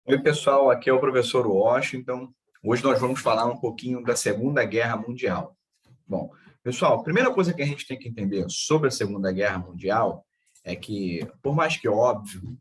Oi, pessoal, aqui é o professor Washington. Hoje nós vamos falar um pouquinho da Segunda Guerra Mundial. Bom, pessoal, a primeira coisa que a gente tem que entender sobre a Segunda Guerra Mundial é que, por mais que óbvio,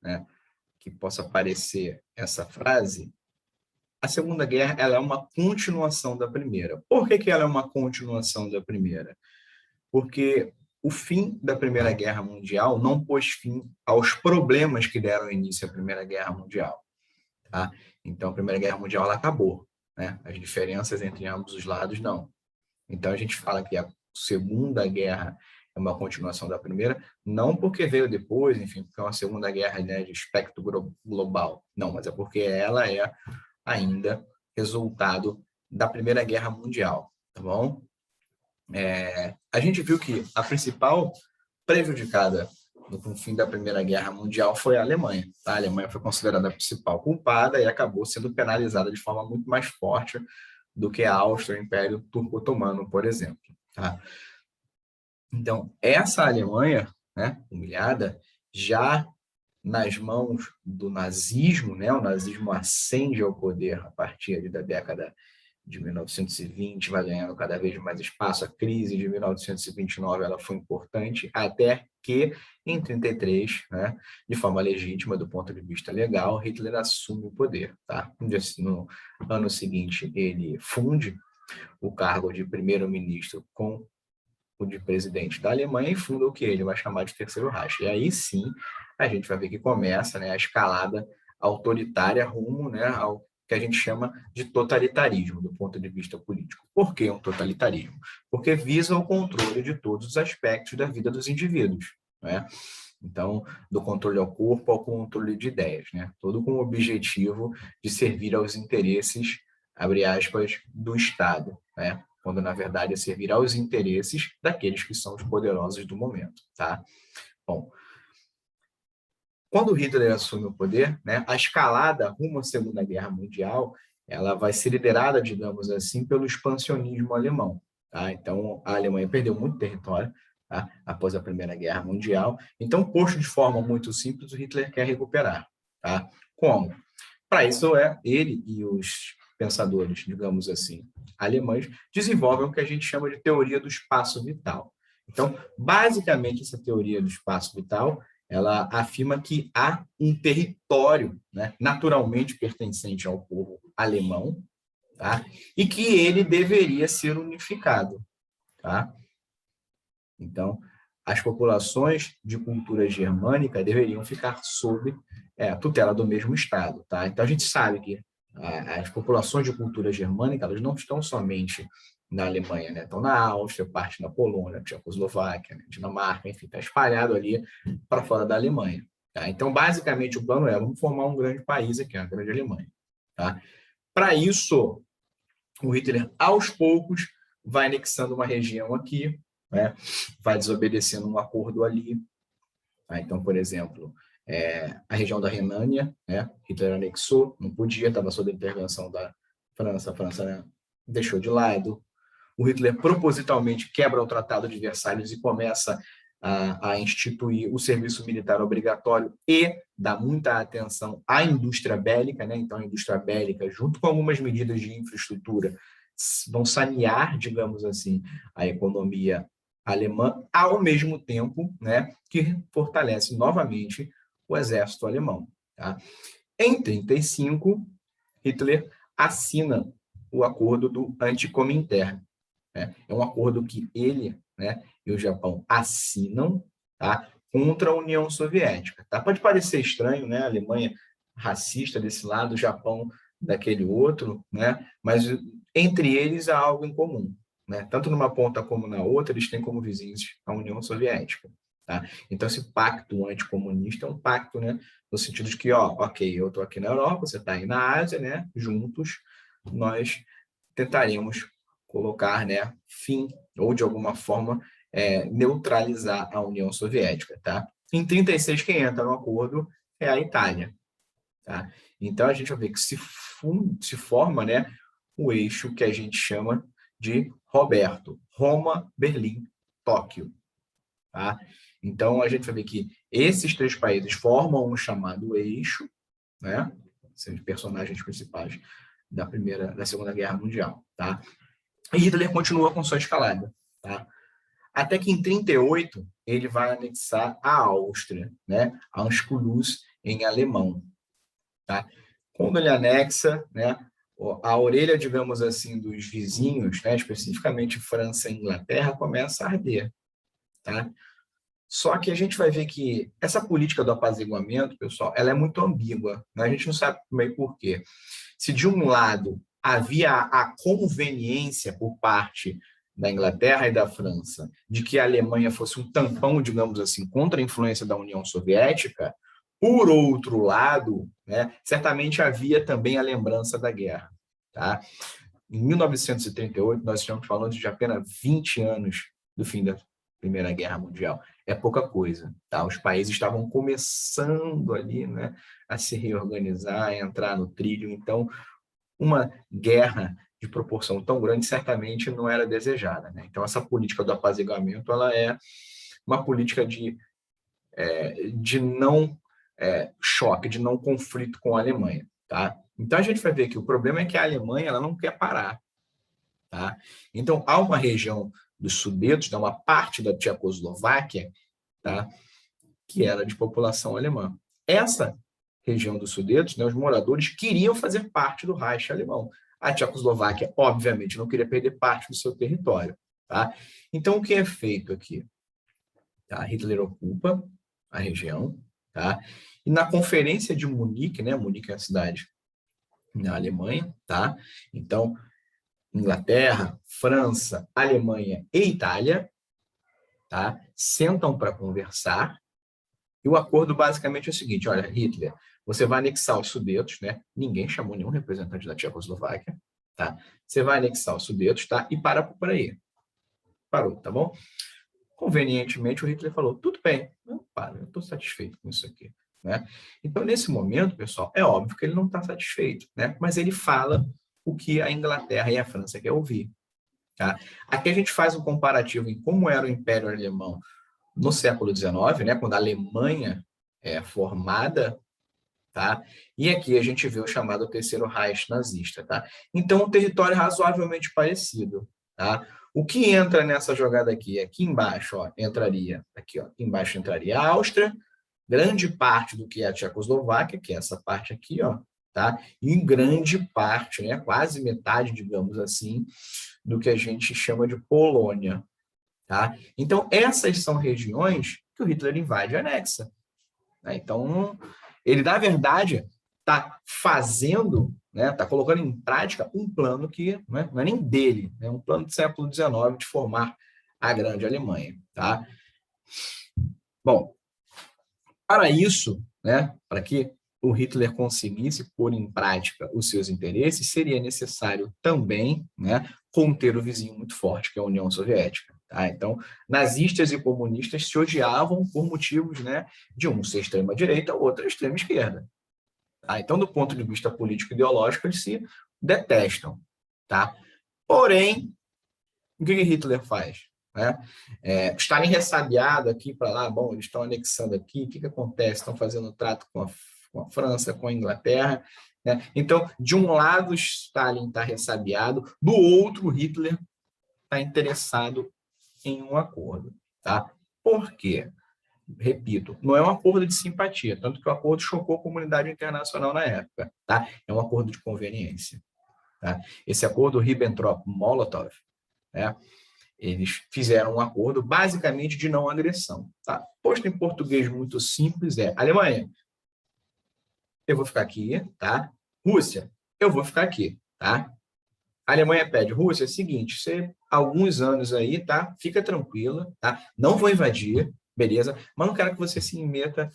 né, que possa parecer essa frase, a Segunda Guerra ela é uma continuação da Primeira. Por que ela é uma continuação da Primeira? Porque o fim da Primeira Guerra Mundial não pôs fim aos problemas que deram início à Primeira Guerra Mundial. Tá? Então, a Primeira Guerra Mundial ela acabou, né? As diferenças entre ambos os lados, não. Então, a gente fala que a Segunda Guerra é uma continuação da Primeira, não porque veio depois, enfim, porque é uma Segunda Guerra, né, de espectro global, não, mas é porque ela é ainda resultado da Primeira Guerra Mundial, tá bom? A gente viu que a principal prejudicada no fim da Primeira Guerra Mundial foi a Alemanha. Tá? A Alemanha foi considerada a principal culpada e acabou sendo penalizada de forma muito mais forte do que a Áustria, o Império Turco-Otomano, por exemplo. Tá? Então, essa Alemanha, né, humilhada, já nas mãos do nazismo, né, o nazismo ascende ao poder a partir da década de 1920, vai ganhando cada vez mais espaço. A crise de 1929 ela foi importante, até que, em 1933, né, de forma legítima, do ponto de vista legal, Hitler assume o poder. Tá? No ano seguinte, ele funde o cargo de primeiro-ministro com o de presidente da Alemanha e funda o que ele vai chamar de Terceiro Reich. E aí sim, a gente vai ver que começa, né, a escalada autoritária rumo, né, ao que a gente chama de totalitarismo, do ponto de vista político. Por que um totalitarismo? Porque visa o controle de todos os aspectos da vida dos indivíduos, né? Então, do controle ao corpo ao controle de ideias, né? Todo com o objetivo de servir aos interesses, abre aspas, do Estado, né? Quando, na verdade, é servir aos interesses daqueles que são os poderosos do momento, tá? Bom, quando Hitler assume o poder, né, a escalada rumo à Segunda Guerra Mundial, ela vai ser liderada, digamos assim, pelo expansionismo alemão. Tá? Então, a Alemanha perdeu muito território, tá, após a Primeira Guerra Mundial. Então, posto de forma muito simples, o Hitler quer recuperar. Tá? Como? Para isso, ele e os pensadores, digamos assim, alemães, desenvolvem o que a gente chama de teoria do espaço vital. Então, basicamente, essa teoria do espaço vital ela afirma que há um território, né, naturalmente pertencente ao povo alemão, tá? E que ele deveria ser unificado. Tá? Então, as populações de cultura germânica deveriam ficar sob a tutela do mesmo Estado. Tá? Então, a gente sabe que as populações de cultura germânica elas não estão somente na Alemanha, né? Estão na Áustria, parte na Polônia, Tchecoslováquia, né? Dinamarca, enfim, está espalhado ali para fora da Alemanha. Tá? Então, basicamente, o plano é vamos formar um grande país aqui, a grande Alemanha. Tá? Para isso, o Hitler, aos poucos, vai anexando uma região aqui, né? Vai desobedecendo um acordo ali. Tá? Então, por exemplo, a região da Renânia, né? Hitler anexou, não podia, estava sob a intervenção da França, a França, né, deixou de lado. O Hitler propositalmente quebra o Tratado de Versalhes e começa a instituir o serviço militar obrigatório e dá muita atenção à indústria bélica, né? Então, a indústria bélica, junto com algumas medidas de infraestrutura, vão sanear, digamos assim, a economia alemã, ao mesmo tempo, né, que fortalece novamente o exército alemão. Tá? Em 1935, Hitler assina o acordo do Anticomintern. Né? É um acordo que ele, né, e o Japão assinam, tá, contra a União Soviética. Tá? Pode parecer estranho, né? A Alemanha racista desse lado, o Japão daquele outro, né? Mas entre eles há algo em comum. Né? Tanto numa ponta como na outra, eles têm como vizinhos a União Soviética. Tá? Então, esse pacto anticomunista é um pacto, né, no sentido de que, ó, ok, eu estou aqui na Europa, você está aí na Ásia, né, juntos nós tentaremos colocar, né, fim, ou de alguma forma, neutralizar a União Soviética. Tá? Em 1936, quem entra no acordo é a Itália. Tá? Então, a gente vai ver que se forma, né, o eixo que a gente chama de Roberto, Roma, Berlim, Tóquio. Tá? Então, a gente vai ver que esses três países formam um chamado eixo, né? São os personagens principais da Segunda Guerra Mundial, tá? E Hitler continua com sua escalada, tá? Até que em 1938 ele vai anexar a Áustria, né? Anschluss em alemão, tá? Quando ele anexa, né? A orelha, digamos assim, dos vizinhos, né? Especificamente França e Inglaterra, começa a arder, tá? Só que a gente vai ver que essa política do apaziguamento, pessoal, ela é muito ambígua, né? A gente não sabe meio por quê. Se de um lado havia a conveniência por parte da Inglaterra e da França de que a Alemanha fosse um tampão, digamos assim, contra a influência da União Soviética, por outro lado, né, certamente havia também a lembrança da guerra. Tá? Em 1938, nós estamos falando de apenas 20 anos do fim da Primeira Guerra Mundial. É pouca coisa. Tá? Os países estavam começando ali, né, a se reorganizar, a entrar no trilho. Então, uma guerra de proporção tão grande certamente não era desejada, né? Então, essa política do apaziguamento ela é uma política de não choque, de não conflito com a Alemanha. Tá? Então, a gente vai ver que o problema é que a Alemanha ela não quer parar. Tá? Então, há uma região dos Sudetos, uma parte da Tchecoslováquia, tá? Que era de população alemã. Essa região dos Sudetos, né, os moradores queriam fazer parte do Reich alemão. A Tchecoslováquia, obviamente, não queria perder parte do seu território. Tá? Então, o que é feito aqui? Tá? Hitler ocupa a região, tá? E na Conferência de Munique, né, Munique é a cidade na Alemanha, tá? Então, Inglaterra, França, Alemanha e Itália, tá? Sentam para conversar. E o acordo basicamente é o seguinte: olha, Hitler, você vai anexar os Sudetos, né? Ninguém chamou nenhum representante da Tchecoslováquia, tá? Você vai anexar os Sudetos, tá? E para por aí. Parou, tá bom? Convenientemente, o Hitler falou: tudo bem, não, para, eu estou satisfeito com isso aqui, né? Então, nesse momento, pessoal, é óbvio que ele não está satisfeito, né? Mas ele fala o que a Inglaterra e a França querem ouvir, tá? Aqui a gente faz um comparativo em como era o Império Alemão no século XIX, né, quando a Alemanha é formada, tá? E aqui a gente vê o chamado Terceiro Reich nazista, tá? Então, um território razoavelmente parecido, tá? O que entra nessa jogada aqui embaixo, ó, entraria, aqui, ó, aqui embaixo entraria a Áustria, grande parte do que é a Tchecoslováquia, que é essa parte aqui, ó, tá? E em grande parte, né, quase metade, digamos assim, do que a gente chama de Polônia, tá? Então, essas são regiões que o Hitler invade e anexa, né? Então, ele, na verdade, está fazendo, né, está colocando em prática um plano que, né, não é nem dele, é um plano do século XIX de formar a grande Alemanha. Tá? Bom, para isso, né, para que o Hitler conseguisse pôr em prática os seus interesses, seria necessário também, né, conter o vizinho muito forte, que é a União Soviética. Tá? Então, nazistas e comunistas se odiavam por motivos, né, de um ser extrema-direita, outro extrema-esquerda. Tá? Então, do ponto de vista político-ideológico, eles se detestam. Tá? Porém, o que Hitler faz? Né? Estarem ressabiados aqui para lá, bom, eles estão anexando aqui, o que acontece? Estão fazendo trato com a França, com a Inglaterra. Né? Então, de um lado, Stalin está ressabiado, do outro, Hitler está interessado em um acordo. Tá? Por quê? Repito, não é um acordo de simpatia, tanto que o acordo chocou a comunidade internacional na época. Tá? É um acordo de conveniência. Tá? Esse acordo Ribbentrop-Molotov, né? Eles fizeram um acordo basicamente de não agressão. Tá? Posto em português muito simples é: Alemanha, eu vou ficar aqui, tá? Rússia, eu vou ficar aqui, tá? A Alemanha pede: Rússia, é o seguinte, você alguns anos aí, tá? Fica tranquila, tá? Não vou invadir, beleza? Mas não quero que você se meta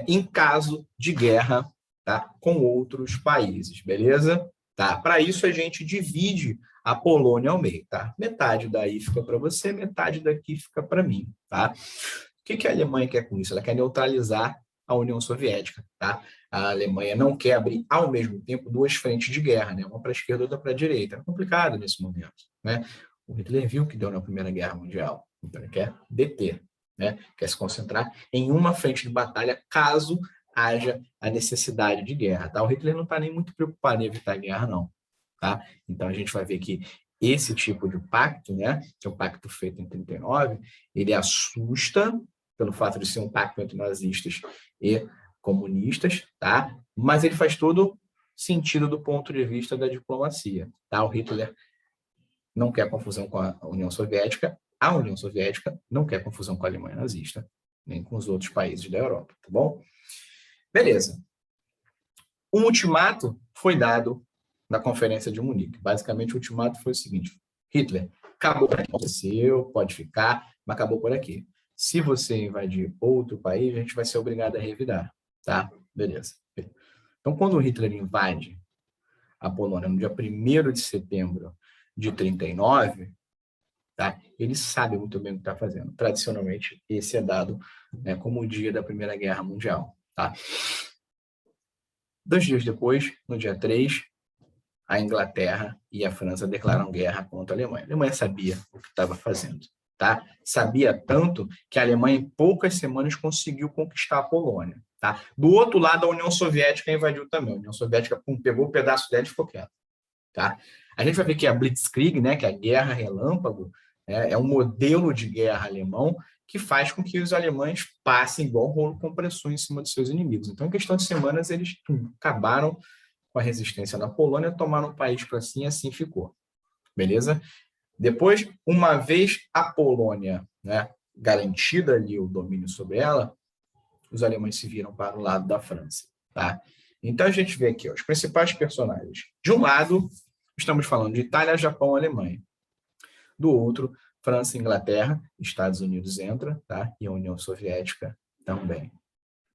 em caso de guerra, tá? Com outros países, beleza? Tá? Para isso a gente divide a Polônia ao meio, tá? Metade daí fica para você, metade daqui fica para mim, tá? O que a Alemanha quer com isso? Ela quer neutralizar a União Soviética, tá? A Alemanha não quer abrir ao mesmo tempo duas frentes de guerra, né? Uma para a esquerda e outra para a direita. É complicado nesse momento, né? O Hitler viu o que deu na Primeira Guerra Mundial, então ele quer deter, né? Quer se concentrar em uma frente de batalha caso haja a necessidade de guerra, tá? O Hitler não está nem muito preocupado em evitar guerra, não, tá? Então, a gente vai ver que esse tipo de pacto, né, que é o pacto feito em 39, ele assusta pelo fato de ser um pacto entre nazistas e comunistas, tá? Mas ele faz todo sentido do ponto de vista da diplomacia, tá? O Hitler não quer confusão com a União Soviética não quer confusão com a Alemanha nazista, nem com os outros países da Europa, tá bom? Beleza. Um ultimato foi dado na Conferência de Munique. Basicamente, o ultimato foi o seguinte: Hitler, acabou por aqui, aconteceu, pode ficar, mas acabou por aqui. Se você invadir outro país, a gente vai ser obrigado a revidar, tá? Beleza. Então, quando o Hitler invade a Polônia no dia 1º de setembro de 39, tá? Ele sabe muito bem o que está fazendo. Tradicionalmente, esse é dado, né, como o dia da Primeira Guerra Mundial, tá? 2 dias depois, no dia 3, a Inglaterra e a França declaram guerra contra a Alemanha. A Alemanha sabia o que estava fazendo, tá? Sabia tanto que a Alemanha, em poucas semanas, conseguiu conquistar a Polônia, tá? Do outro lado, a União Soviética invadiu também. A União Soviética pegou um pedaço dela e ficou quieta, tá? A gente vai ver que a Blitzkrieg, né, que é a guerra relâmpago, é um modelo de guerra alemão que faz com que os alemães passem igual rolo compressor em cima dos seus inimigos. Então, em questão de semanas, eles acabaram com a resistência na Polônia, tomaram o país para si e assim ficou. Beleza? Depois, uma vez a Polônia, né, garantida ali o domínio sobre ela, os alemães se viram para o lado da França. Tá? Então, a gente vê aqui ó, os principais personagens. De um lado, estamos falando de Itália, Japão, Alemanha. Do outro, França, Inglaterra, Estados Unidos entra, tá? E a União Soviética também.